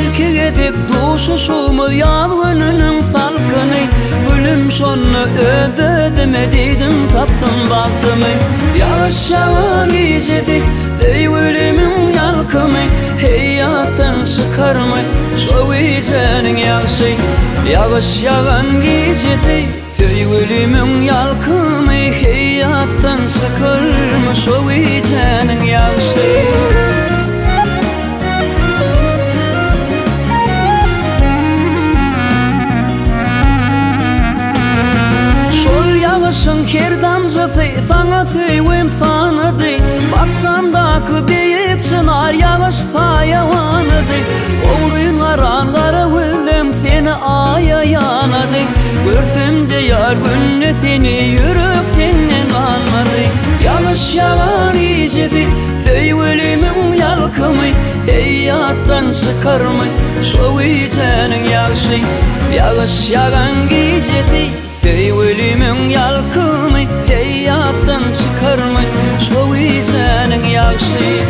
ilki edip duşuşumu yalgınının salkını Gülüm şonu ödedimediydim taptım baktımı Yağış yağan gecedi Fey ölümün yalkımı Hayattan çıkarmı Şu gecenin yağışı Yağış yağan gecedi Fey ölümün yalkımı Hayattan çıkarmı Şu gecenin yağışı Yağışın kerdamcı sana feywim sanadı Bakçamdaki büyük çınar yağış sayavanıdı Oğruyunlar anlara vüldüm seni aya yanadı Görsümde yar günlü seni yürük senin anmadı Yağış yağan iyicidi feywilimin yalkımı Hayattan çıkarmı şu iyicenin yağışı Yağış yağan iyicidi Feywilimin yalkımı hayattan çıkarmı Şu iyicenin yağışı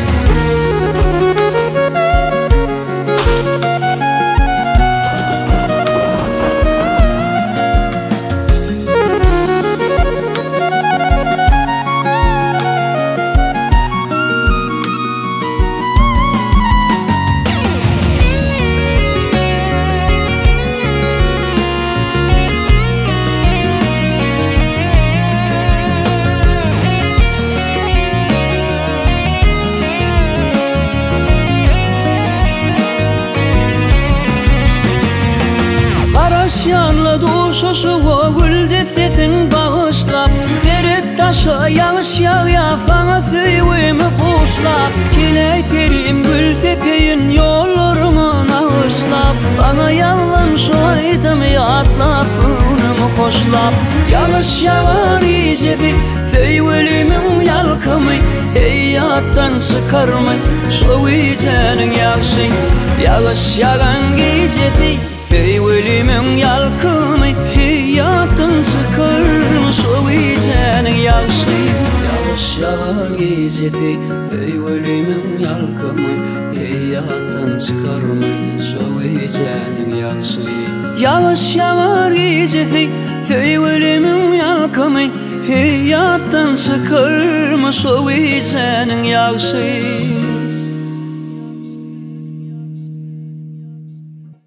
Yanlı duşuşu o güldü sesin bağışlap Ferit taşı yağış yağya sana süyümü boşlap Kine perim gül sepeyin yollarımın ağışlap Sana yalan şu aydımı atlap önümü hoşlap Yağış yağan iyicedi feywilimin yalkımı Hayattan çıkarmı şu iyicenin yağışı Yağış yağan gecedi Feywilimin yalkımı hayattan çıkarmış o iyicenin yağışı Yağış yağan gecedi feywilimin yalkımı hayattan çıkarmış o iyicenin yağışı Yağış yağan gecedi feywilimin yalkımı hayattan çıkarmış o iyicenin yağışı